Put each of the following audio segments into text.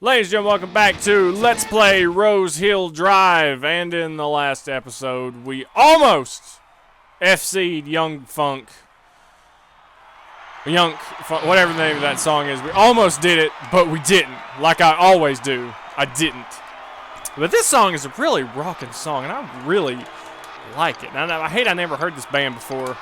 Ladies and gentlemen, welcome back to Let's Play Rose Hill Drive. And in the last episode, we almost FC'd whatever the name of that song is. We almost did it, but we didn't. Like I always do, I didn't. But this song is a really rocking song, and I really like it. And I hate I never heard this band before.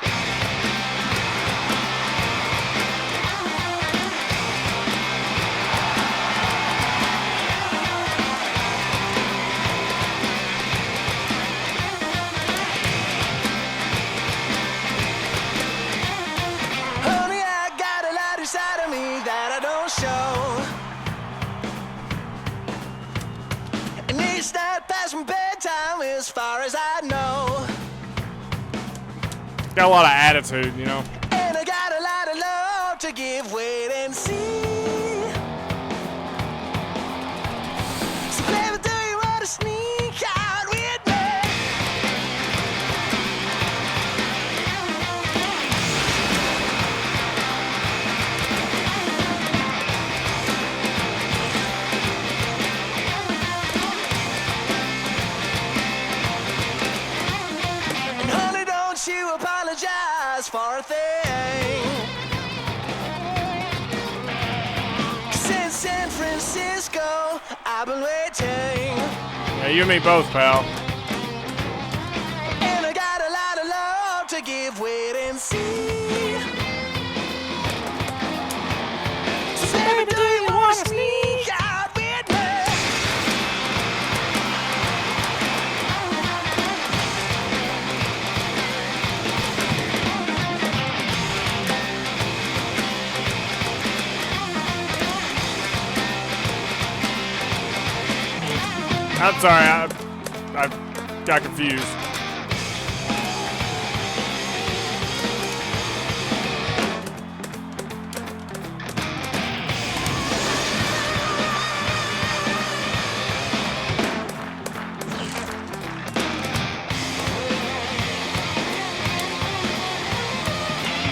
As far as I know, got a lot of attitude, you know. And I got a lot of love to give. Wait and see. So baby, do you want to sneak out with me? You apologize for a thing. Since San Francisco, I've been waiting. Yeah, you and me both, pal. And I got a lot of love to give. Wait and see. So baby, do you want to sneak out with me? I'm sorry, I got confused.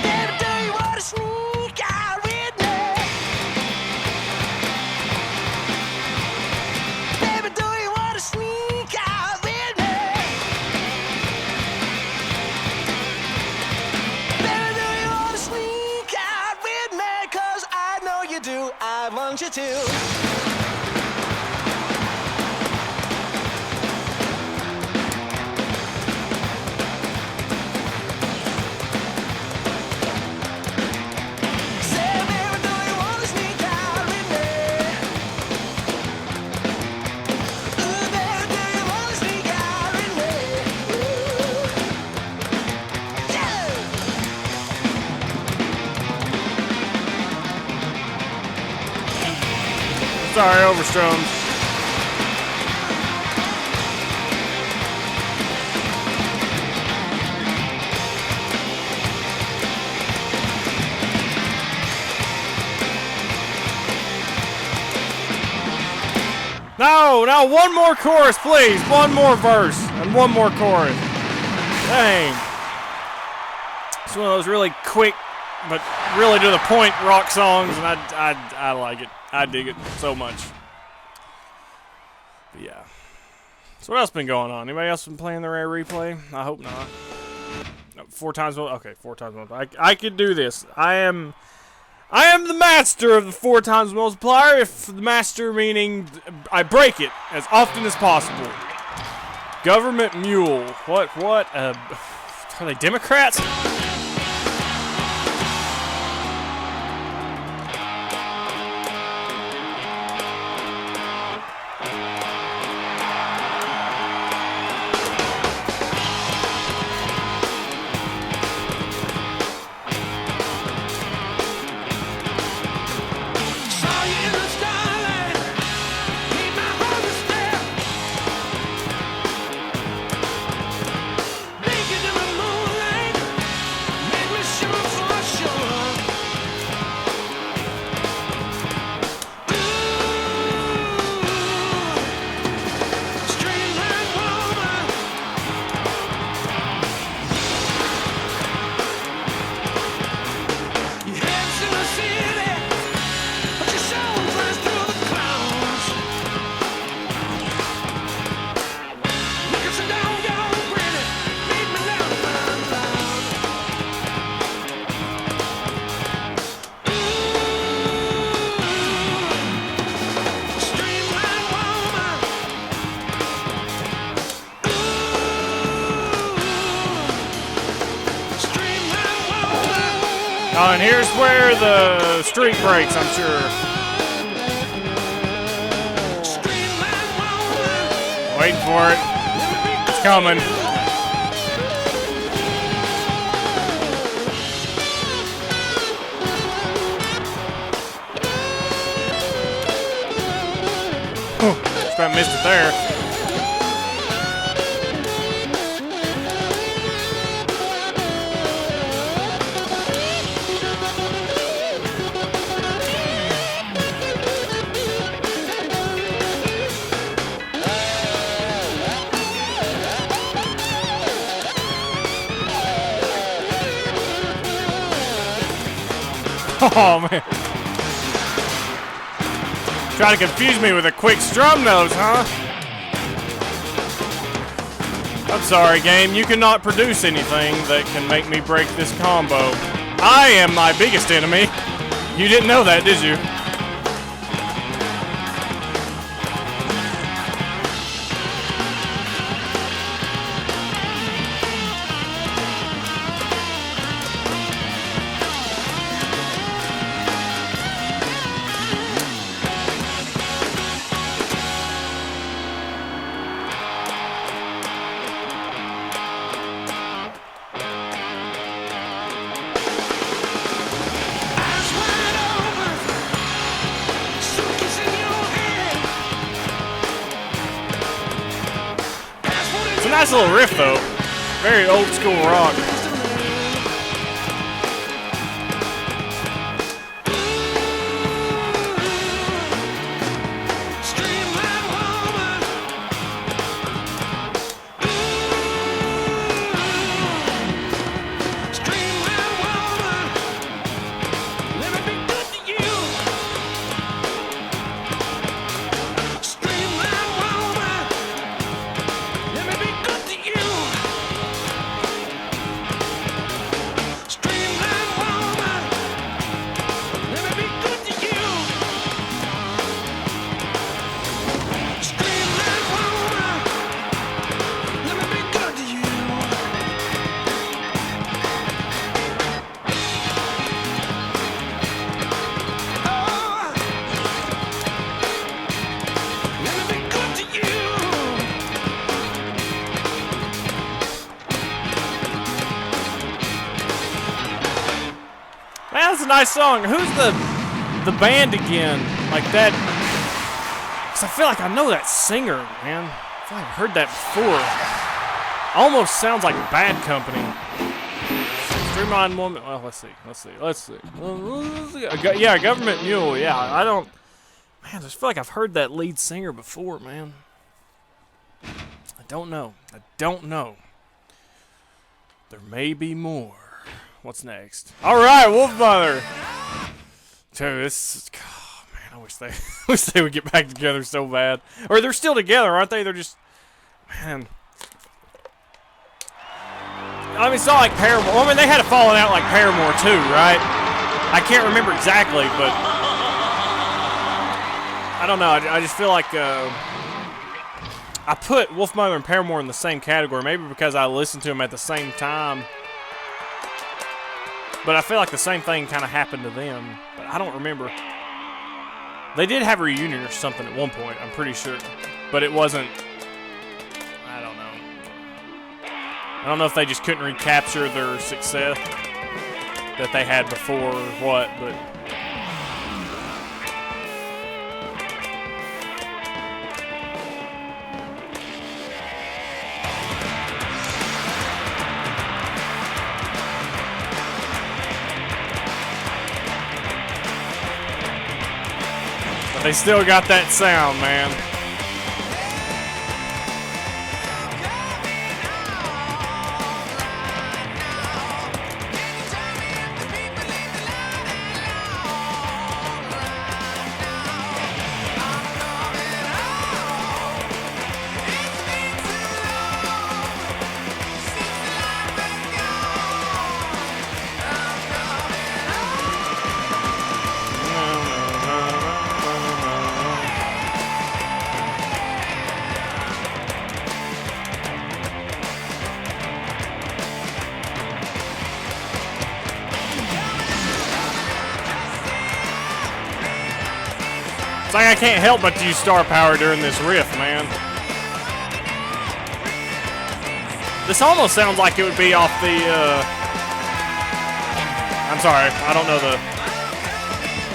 Baby, do you want to sneak out with me? Baby, do you want to sneak out with me? Baby, do you want to sneak out with me? 'Cause I know you do, I want you to. Say, baby, do you want to sneak out with me? Ooh, baby, do you want to sneak out with me? Ooh. Yeah. Sorry, Overstrums. No, one more chorus, please. One more verse and one more chorus. Dang. It's one of those really quick, but really to the point rock songs, and I like it. I dig it so much. But yeah. So what else been going on? Anybody else been playing the rare replay? I hope not. No, 4 times. Okay, 4 times. I could do this. I am the master of the 4 times multiplier. If the master meaning I break it as often as possible. Government Mule. What? Are they Democrats? Saw you in the starlight, made my heart step. Naked in the moonlight, Oh, and here's where the streak breaks, I'm sure. Waiting for it. It's coming. Just about missed it there. Oh, man. Trying to confuse me with a quick strum nose, huh? I'm sorry, game. You cannot produce anything that can make me break this combo. I am my biggest enemy. You didn't know that, did you? Nice little riff though. Very old school rock. Man, that's a nice song. Who's the band again? Like that? Cause I feel like I know that singer, man. I feel like I've heard that before. Almost sounds like Bad Company. Streamline Woman. Well, let's see. Yeah, Government Mule. Yeah, I don't. Man, I just feel like I've heard that lead singer before, man. I don't know. There may be more. What's next? All right, Wolfmother. Dude, this is, oh, man, I wish they would get back together so bad. Or they're still together, aren't they? They're just, man. I mean, it's not like Paramore. I mean, they had a falling out like Paramore too, right? I can't remember exactly, but I don't know. I just feel like I put Wolfmother and Paramore in the same category, maybe because I listened to them at the same time. But I feel like the same thing kind of happened to them. But I don't remember. They did have a reunion or something at one point, I'm pretty sure. But it wasn't... I don't know. I don't know if they just couldn't recapture their success that they had before or what, but... They still got that sound, man. It's like I can't help but to use star power during this riff, man. This almost sounds like it would be off the, I'm sorry, I don't know the...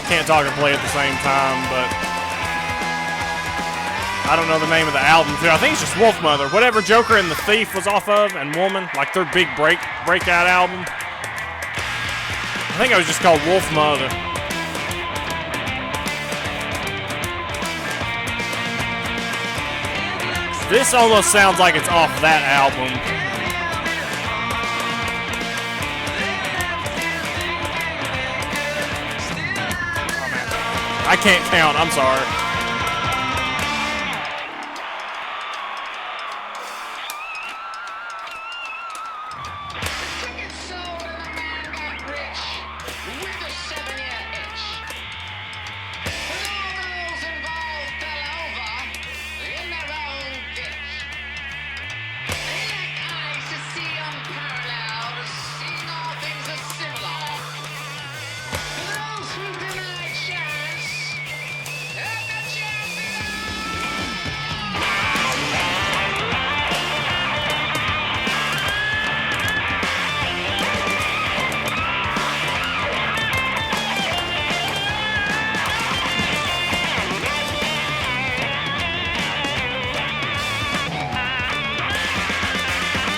Can't talk and play at the same time, but... I don't know the name of the album, too. I think it's just Wolfmother. Whatever Joker and the Thief was off of, and Woman, like their big breakout album. I think it was just called Wolfmother. This almost sounds like it's off that album. I can't count, I'm sorry.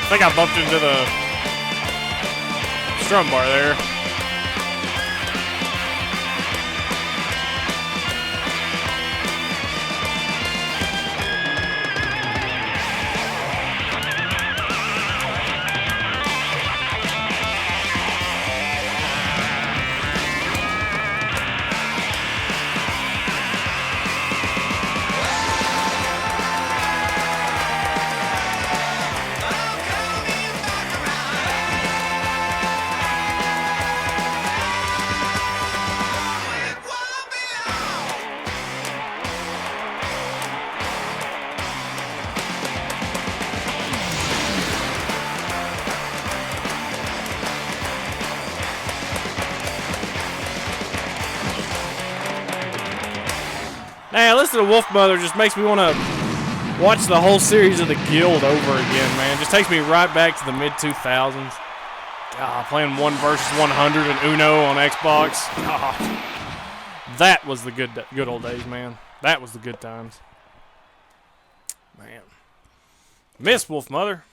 I think I bumped into the strum bar there. Man, listening to Wolfmother just makes me want to watch the whole series of The Guild over again, man. Just takes me right back to the mid-2000s. God, playing 1 versus 100 and Uno on Xbox. God. That was the good old days, man. That was the good times. Man. Miss Wolfmother.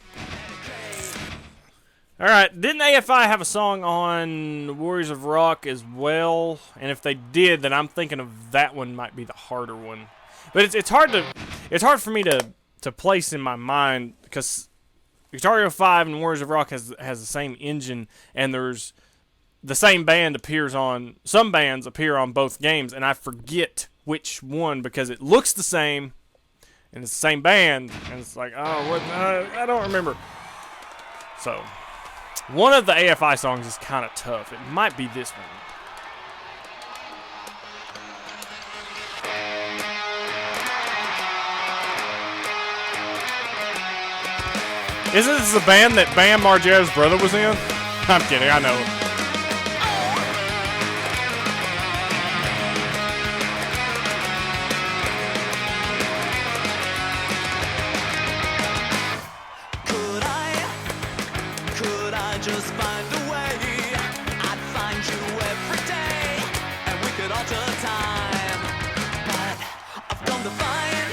Alright, didn't AFI have a song on Warriors of Rock as well? And if they did, then I'm thinking of that one might be the harder one. But it's hard for me to place in my mind because Guitar Hero 5 and Warriors of Rock has the same engine, and there's the same band appears on some bands appear on both games, and I forget which one because it looks the same and it's the same band, and it's like, oh, what? I don't remember. So one of the AFI songs is kind of tough. It might be this one. Isn't this the band that Bam Margera's brother was in? I'm kidding, I know. Could I just find a way? I'd find you every day, and we could alter time. But I've come to find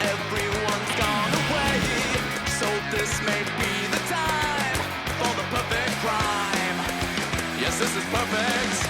everyone's gone away, so this may be the time for the perfect crime. Yes, this is perfect.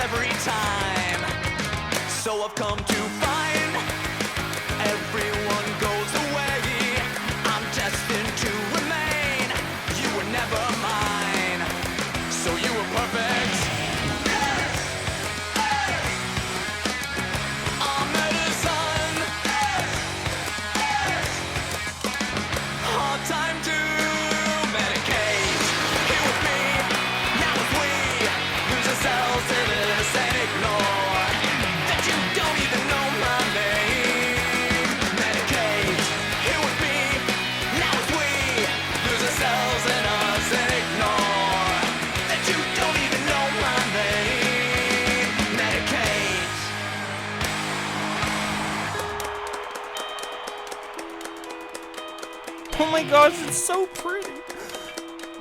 Every time, so I've come to find everyone goes away. I'm destined to my gosh, it's so pretty.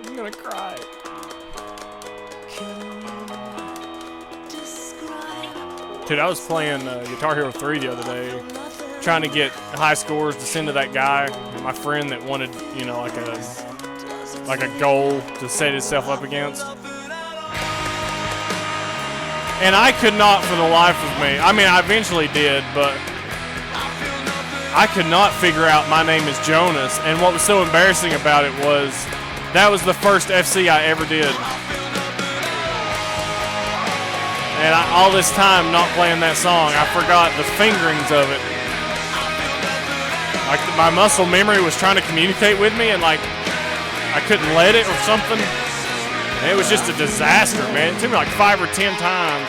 I'm gonna cry. Dude, I was playing Guitar Hero 3 the other day, trying to get high scores to send to that guy, my friend that wanted, you know, like a goal to set himself up against. And I could not for the life of me. I mean, I eventually did, but I could not figure out my name is Jonas. And what was so embarrassing about it was that was the first FC I ever did. And all this time not playing that song, I forgot the fingerings of it. Like my muscle memory was trying to communicate with me, and like I couldn't let it or something. And it was just a disaster, man. It took me like 5 or 10 times.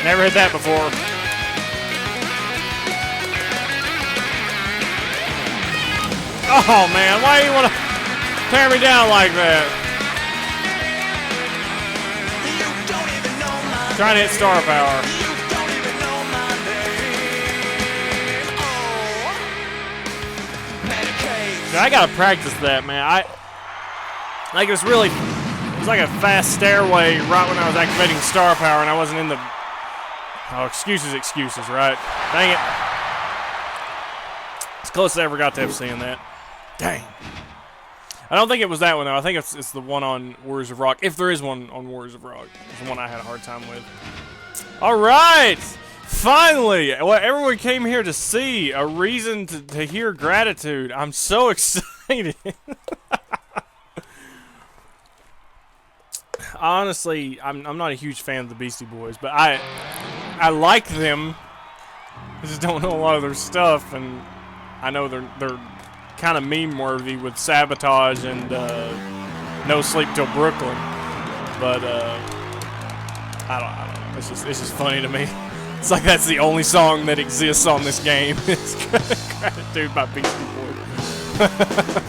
Never heard that before. Oh man, why do you want to tear me down like that? Trying to hit star power. Dude, I gotta practice that, man. Like it was like a fast stairway right when I was activating star power and I wasn't in the. Oh, excuses, right? Dang it. It's close as I ever got to seeing that. Dang. I don't think it was that one, though. I think it's the one on Warriors of Rock. If there is one on Warriors of Rock. It's the one I had a hard time with. All right. Finally. What everyone came here to see. A reason to hear gratitude. I'm so excited. Honestly, I'm not a huge fan of the Beastie Boys, but I like them. I just don't know a lot of their stuff, and I know they're kind of meme-worthy with Sabotage and No Sleep Till Brooklyn. But I don't know. It's just funny to me. It's like that's the only song that exists on this game. It's Gratitude by Beastie Boys.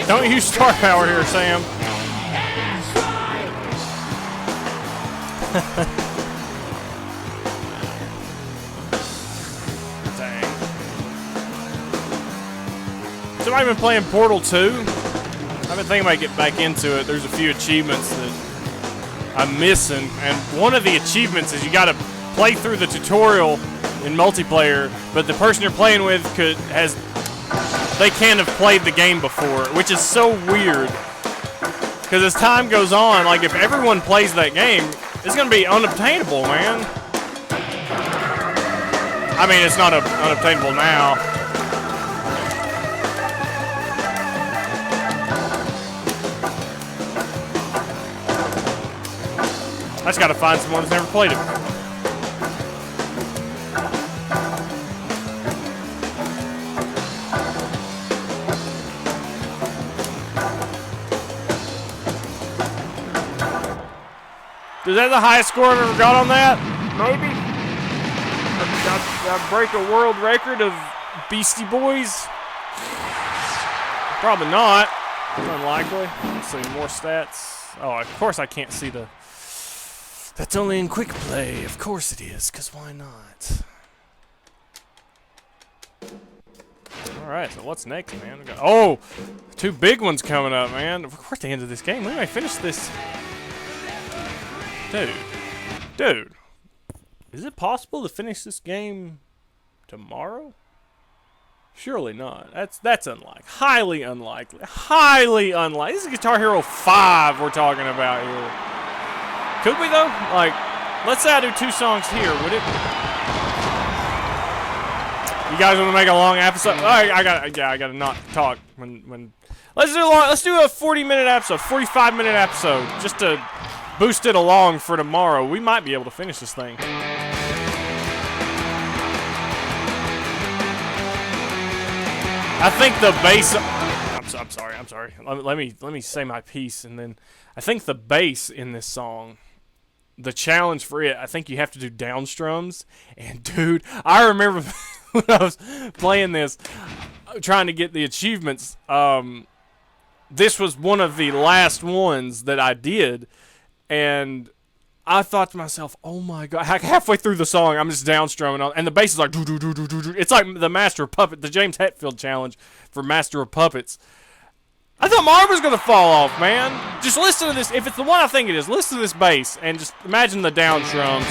Don't use star power here, Sam. Dang. So I've been playing Portal 2. I've been thinking about getting back into it. There's a few achievements that I'm missing, and one of the achievements is you got to play through the tutorial in multiplayer, but the person you're playing with they can't have played the game before, which is so weird. Because as time goes on, like if everyone plays that game, it's going to be unobtainable, man. I mean, it's not unobtainable now. just gotta find someone who's never played it. Is that the highest score I've ever got on that? Maybe. I break a world record of Beastie Boys? Probably not. Unlikely. Let's see, more stats. Oh, of course I can't see the... That's only in quick play. Of course it is, because why not? Alright, so what's next, man? We got, oh! 2 big ones coming up, man. We're at the end of this game. When do I finish this? Dude. Is it possible to finish this game tomorrow? Surely not. That's unlikely. Highly unlikely. Highly unlikely. This is Guitar Hero 5 we're talking about here. Could we though? Like, let's say I do 2 songs here, would it? You guys want to make a long episode? I gotta not talk when. Let's do a 40-minute episode, 45-minute episode, just to boost it along for tomorrow. We might be able to finish this thing. I think the bass. I'm sorry. Let me say my piece, and then I think the bass in this song, the challenge for it, I think you have to do down strums. And dude, I remember when I was playing this, trying to get the achievements. This was one of the last ones that I did, and I thought to myself, oh my god, halfway through the song, I'm just down strumming on, and the bass is like, do. It's like the Master of Puppets, the James Hetfield challenge for Master of Puppets. I thought my arm was going to fall off, man. Just listen to this. If it's the one I think it is, listen to this bass, and just imagine the down strums.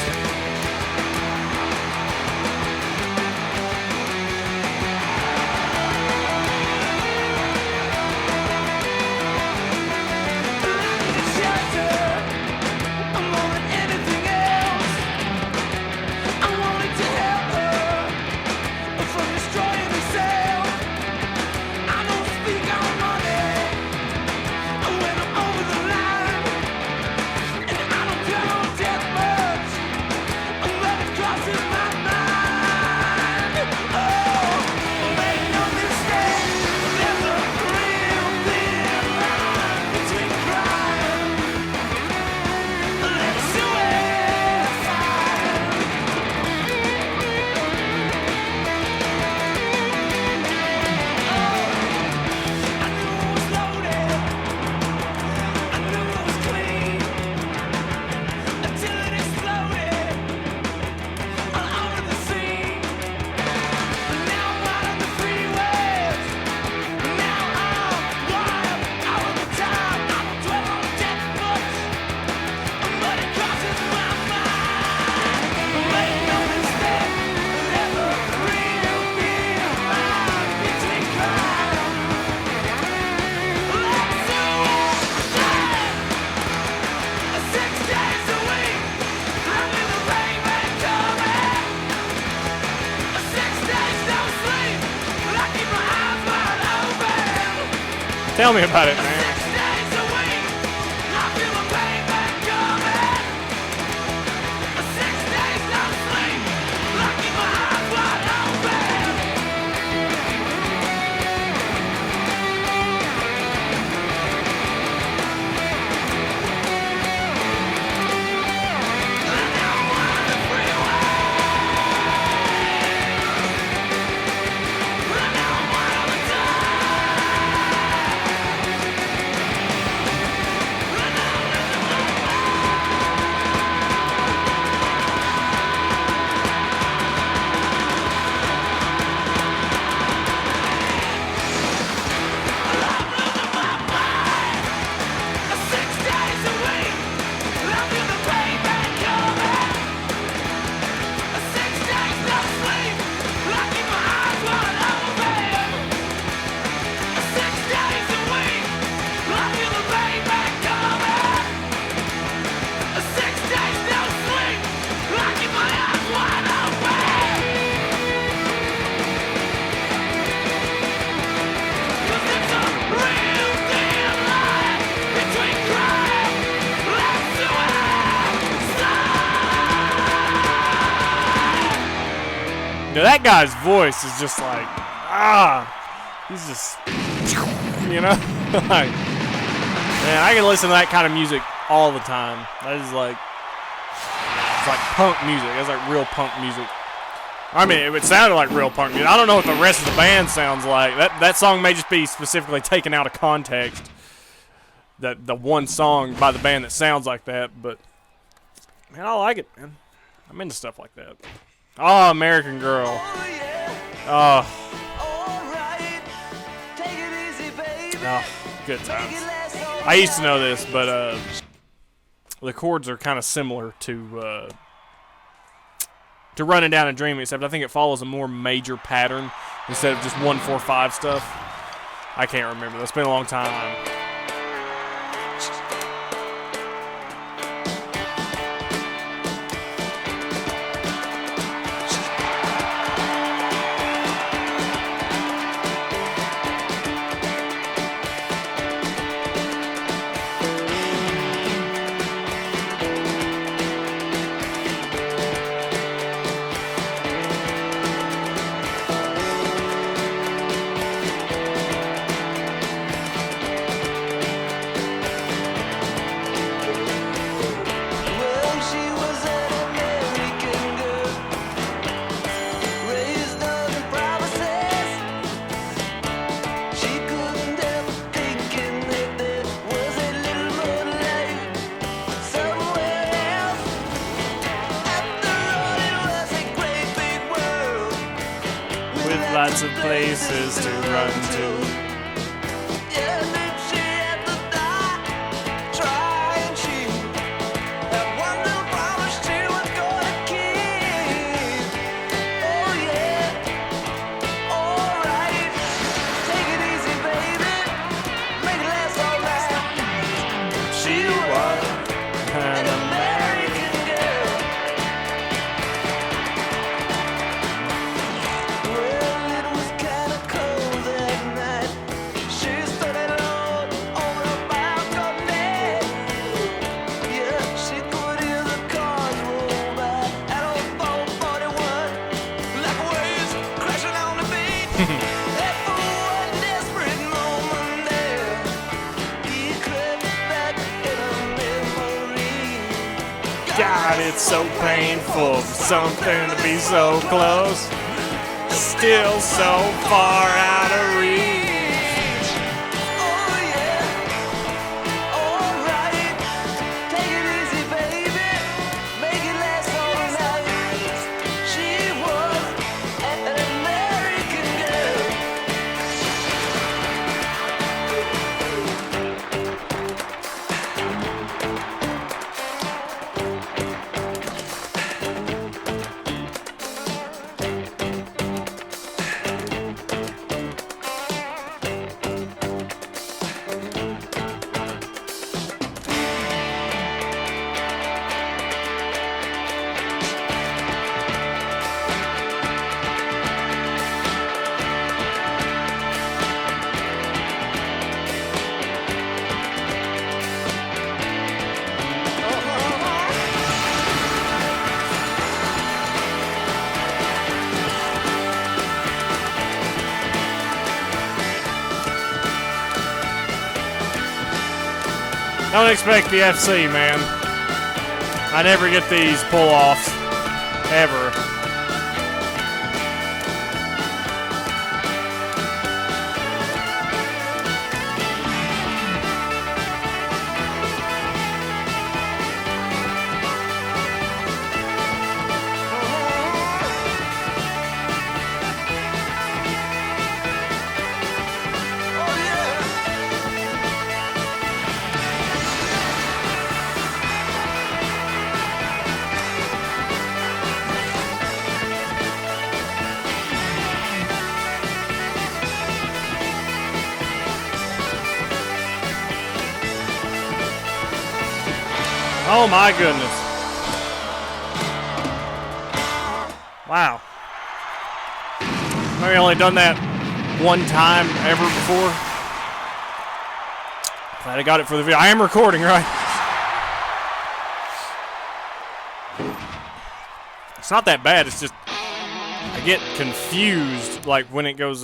Tell me about it, man. Dude, that guy's voice is just like, he's just, you know? Like, man, I can listen to that kind of music all the time. That is like, it's like punk music. That's like real punk music. I mean, it sounded like real punk music. I don't know what the rest of the band sounds like. That song may just be specifically taken out of context. The one song by the band that sounds like that, but man, I like it, man. I'm into stuff like that. Oh, American Girl. Oh, good times. I used to know this, but the chords are kind of similar to Running Down a Dream, except I think it follows a more major pattern instead of just 1-4-5 stuff. I can't remember. It's been a long time. Lots of places to run to. God, it's so painful for something to be so close, still so far out of reach. Don't expect the FC, man. I never get these pull-offs. Ever. Oh my goodness. Wow. Maybe only done that one time ever before. Glad I got it for the video. I am recording, right? It's not that bad. It's just I get confused, like when it goes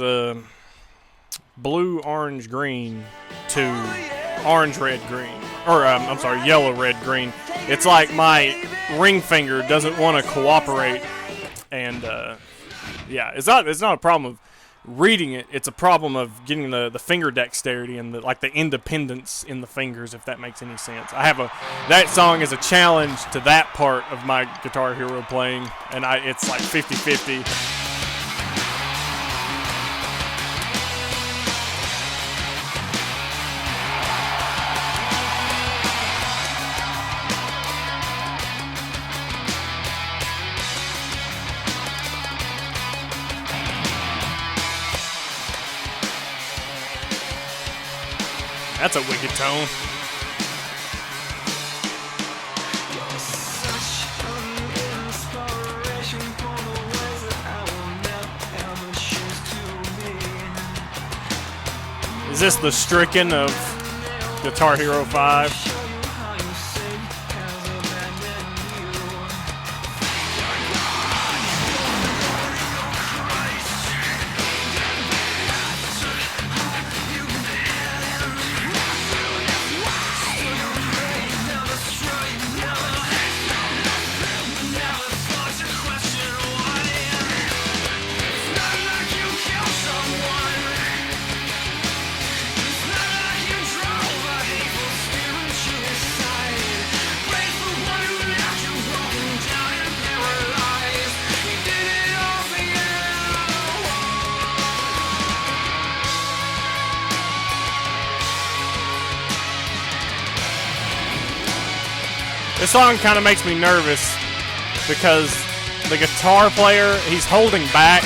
blue, orange, green to orange, red, green, or I'm sorry, yellow, red, green. It's like my ring finger doesn't want to cooperate, and yeah, it's not a problem of reading it. It's a problem of getting the finger dexterity and the independence in the fingers, if that makes any sense. That song is a challenge to that part of my Guitar Hero playing, and it's like 50-50. That's a wicked tone. Is this the Stricken of Guitar Hero 5? This song kind of makes me nervous because the guitar player, he's holding back.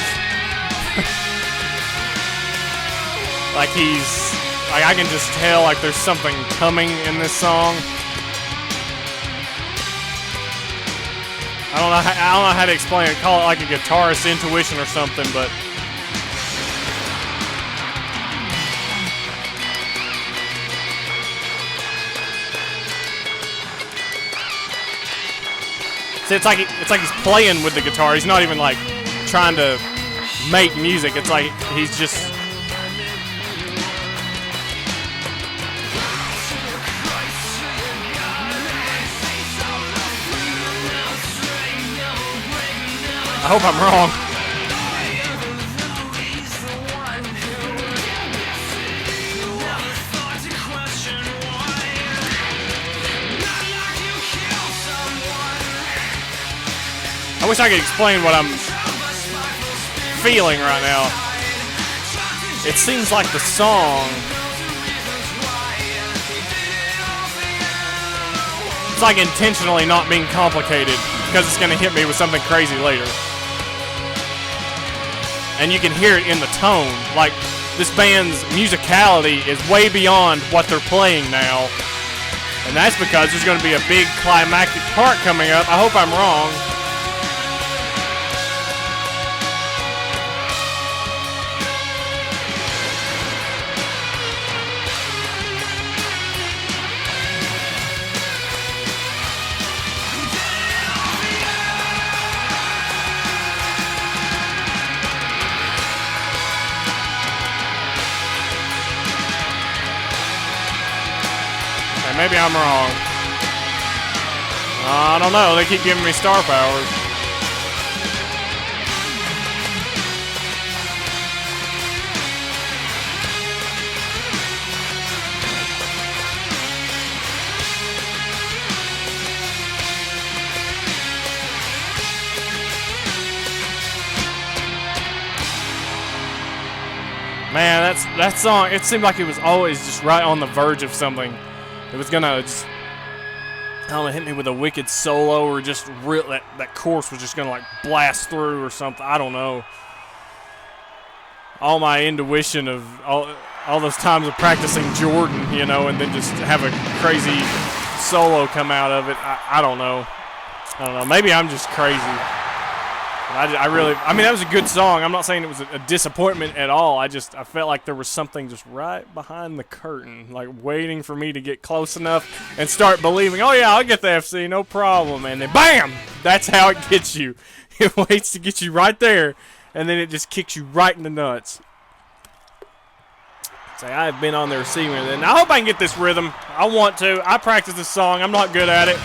like I can just tell like there's something coming in this song. I don't know how to explain it. Call it like a guitarist's intuition or something, but see, it's like he's playing with the guitar. He's not even like trying to make music. It's like he's just. I hope I'm wrong. I wish I could explain what I'm feeling right now. It seems like the song, it's like intentionally not being complicated because it's going to hit me with something crazy later. And you can hear it in the tone. Like, this band's musicality is way beyond what they're playing now. And that's because there's going to be a big climactic part coming up. I hope I'm wrong. Maybe I'm wrong. I don't know. They keep giving me star powers. Man, that song, it seemed like it was always just right on the verge of something. It was gonna just, I don't know, hit me with a wicked solo, or just that chorus was just gonna like blast through or something. I don't know. All my intuition of all those times of practicing Jordan, you know, and then just have a crazy solo come out of it. I don't know. I don't know. Maybe I'm just crazy. I mean, that was a good song. I'm not saying it was a disappointment at all. I felt like there was something just right behind the curtain, like waiting for me to get close enough and start believing, oh yeah, I'll get the FC, no problem. And then bam! That's how it gets you. It waits to get you right there and then it just kicks you right in the nuts. Say, I have been on the receiving end. And I hope I can get this rhythm. I want to. I practice this song. I'm not good at it.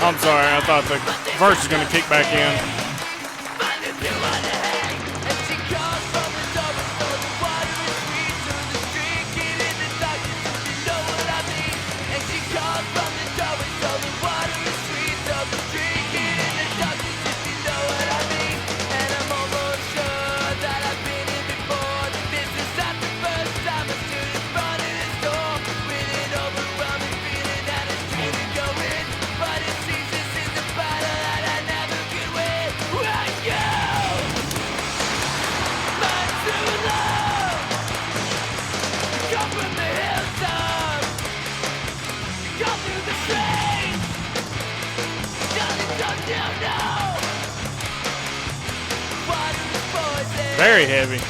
I'm sorry, I thought the verse was going to kick back in. Very heavy.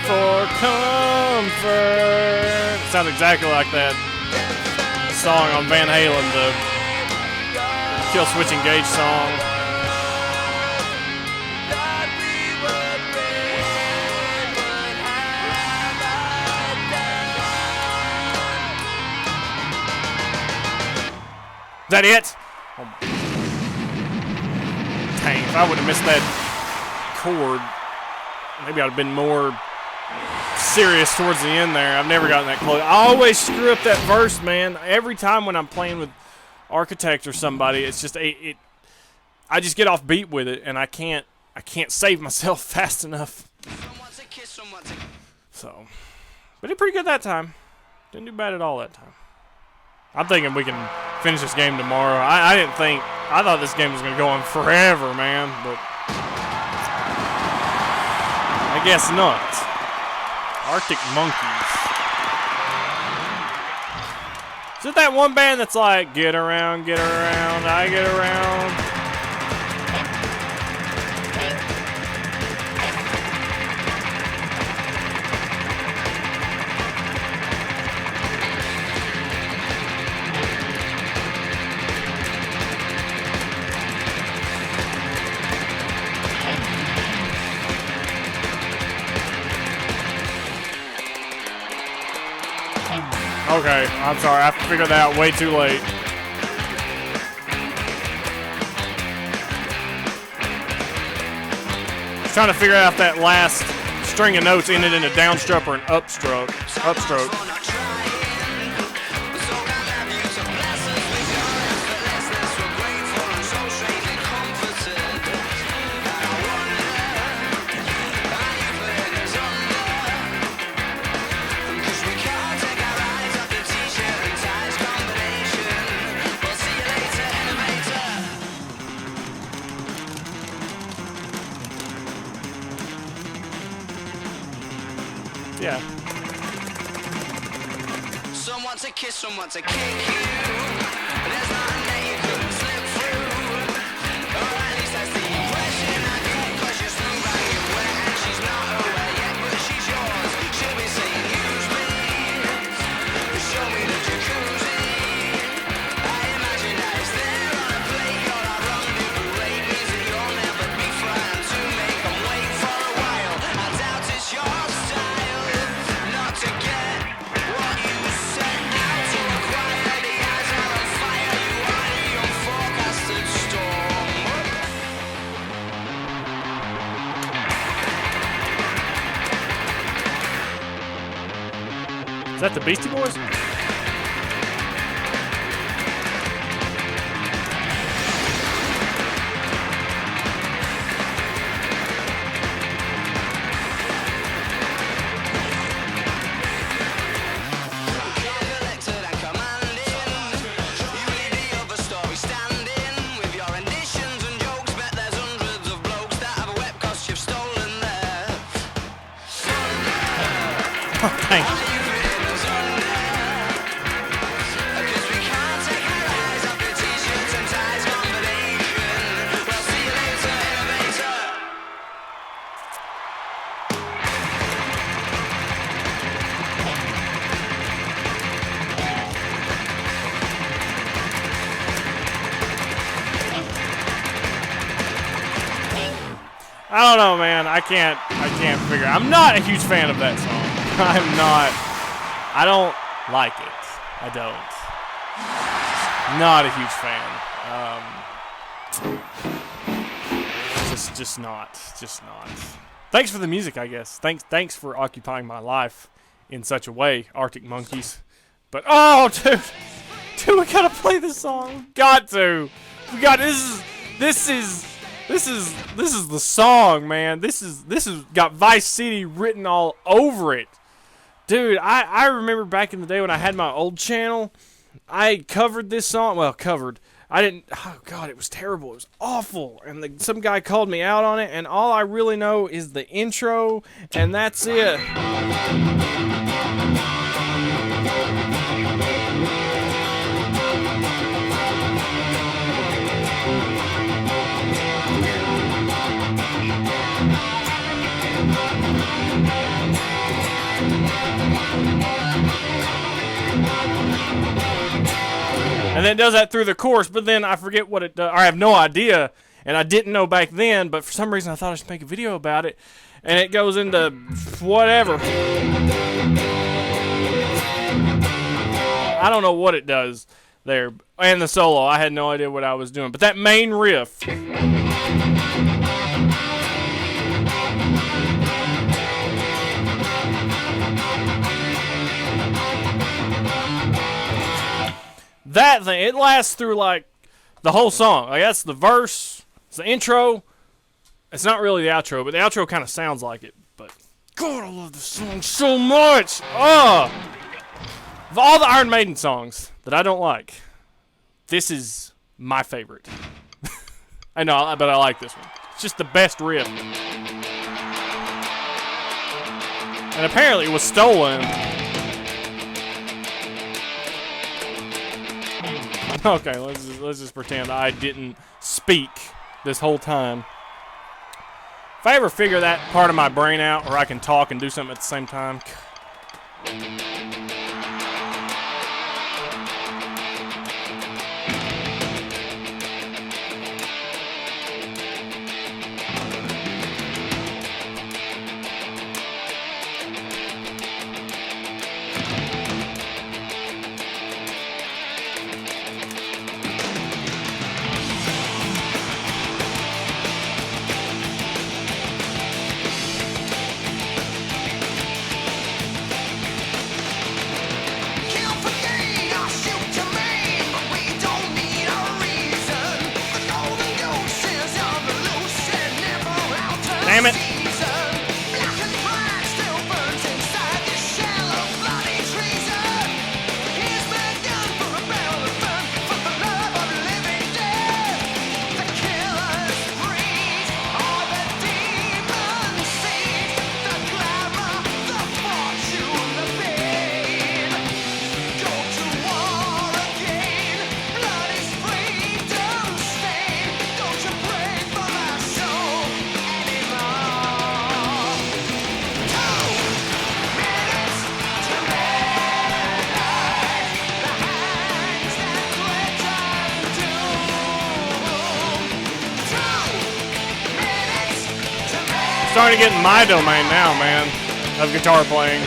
For comfort. Sounds exactly like that song on Van Halen, the Kill Switch Engage song. Is that it? Oh. Dang, if I would have missed that chord, maybe I'd have been more serious towards the end there. I've never gotten that close. I always screw up that verse, man. Every time when I'm playing with Architect or somebody, it's just I just get off beat with it, and I can't save myself fast enough. So, but did pretty good that time. Didn't do bad at all that time. I'm thinking we can finish this game tomorrow. I thought this game was going to go on forever, man, but I guess not. Arctic Monkeys. Is it that one band that's like, get around, I get around? Okay, I'm sorry. I figured that out way too late. I was trying to figure out if that last string of notes ended in a downstroke or an upstroke. Yeah. Someone to kiss, someone to kick you. There's nothing that you couldn't slip through. Or at least that's the impression I get. 'Cause you're smooth like you're wet and she's not aware yet, but she's yours. She'll be saying, use me. Show me the jacuzzi. I imagine that it's there on a plate. You're not wrong, people rate me, so you'll never be fine to make them wait for a while. I doubt it's your to get what you set out to acquire. The eyes are that the Beastie Boys? Thank you. I don't know, man. I can't figure. I'm not a huge fan of that song. I'm not. I don't like it. I don't. Not a huge fan. Just not. Thanks for the music, I guess. Thanks for occupying my life in such a way, Arctic Monkeys. But oh, dude, we gotta play this song. Got to. We got this is the song, man. This is got Vice City written all over it. Dude, I remember back in the day when I had my old channel, I covered this song. Well, covered. I didn't. Oh God, it was terrible. It was awful. And some guy called me out on it. And all I really know is the intro, and that's it. And then it does that through the chorus, but then I forget what it does. I have no idea, and I didn't know back then, but for some reason I thought I should make a video about it. And it goes into whatever. I don't know what it does there. And the solo, I had no idea what I was doing. But that main riff. That thing, it lasts through like the whole song. Like that's the verse, it's the intro. It's not really the outro, but the outro kind of sounds like it. But God, I love this song so much. Of all the Iron Maiden songs that I don't like, this is my favorite. I know, but I like this one. It's just the best riff. And apparently it was stolen. Okay, let's just pretend I didn't speak this whole time. If I ever figure that part of my brain out where I can talk and do something at the same time. Damn it. Starting to get in my domain now, man, of guitar playing.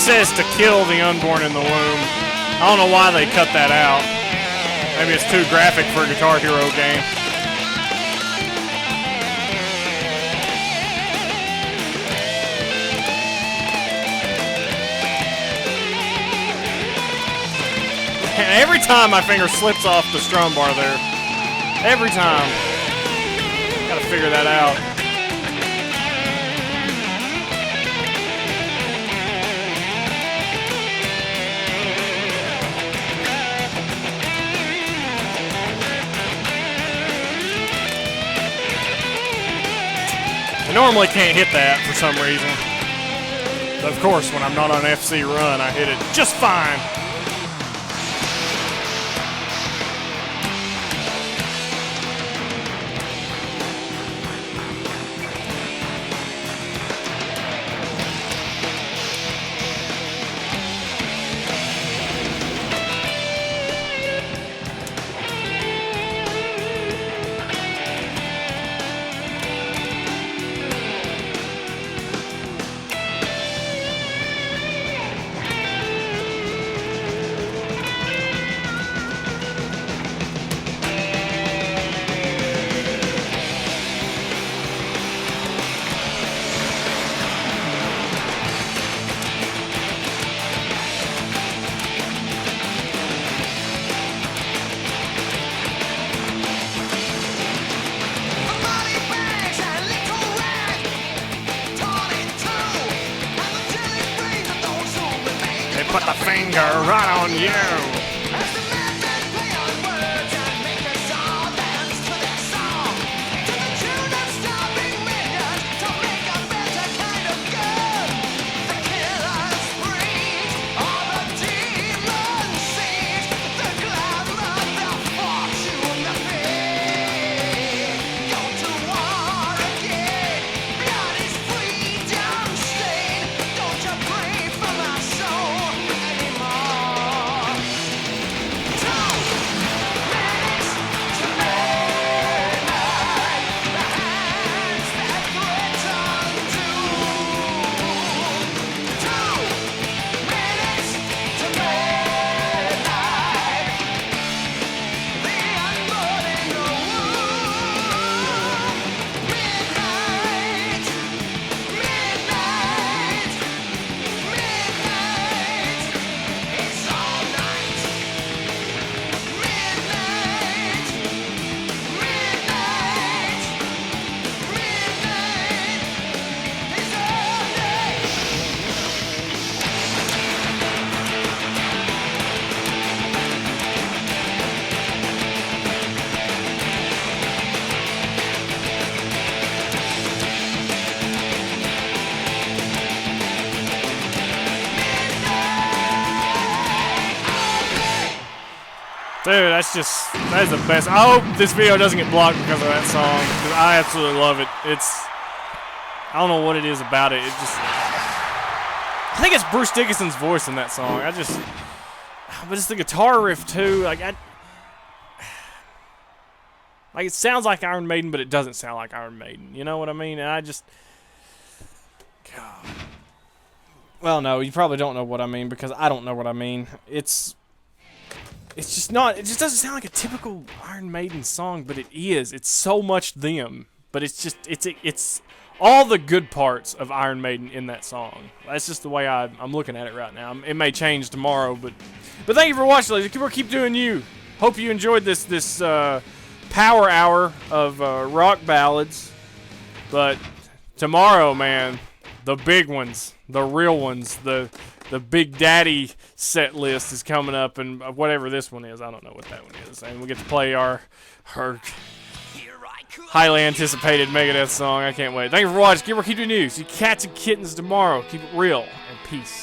says to kill the unborn in the womb. I don't know why they cut that out. Maybe it's too graphic for a Guitar Hero game. And every time my finger slips off the strum bar there. Every time. Gotta figure that out. I normally can't hit that for some reason. But of course, when I'm not on FC Run, I hit it just fine. Put the finger right on you. Dude, that's the best. I hope this video doesn't get blocked because of that song, because I absolutely love it. I don't know what it is about it. I think it's Bruce Dickinson's voice in that song. But it's the guitar riff too. Like it sounds like Iron Maiden, but it doesn't sound like Iron Maiden. You know what I mean? And God. Well, no, you probably don't know what I mean because I don't know what I mean. It's just not. It just doesn't sound like a typical Iron Maiden song, but it is. It's so much them, but it's all the good parts of Iron Maiden in that song. That's just the way I'm looking at it right now. It may change tomorrow, but thank you for watching, ladies. Keep doing you. Hope you enjoyed this power hour of rock ballads. But tomorrow, man, the big ones, the real ones, the Big Daddy set list is coming up, and whatever this one is, I don't know what that one is. And we get to play our highly anticipated Megadeth song. I can't wait. Thank you for watching. Keep doing news. You cats and kittens tomorrow. Keep it real, and peace.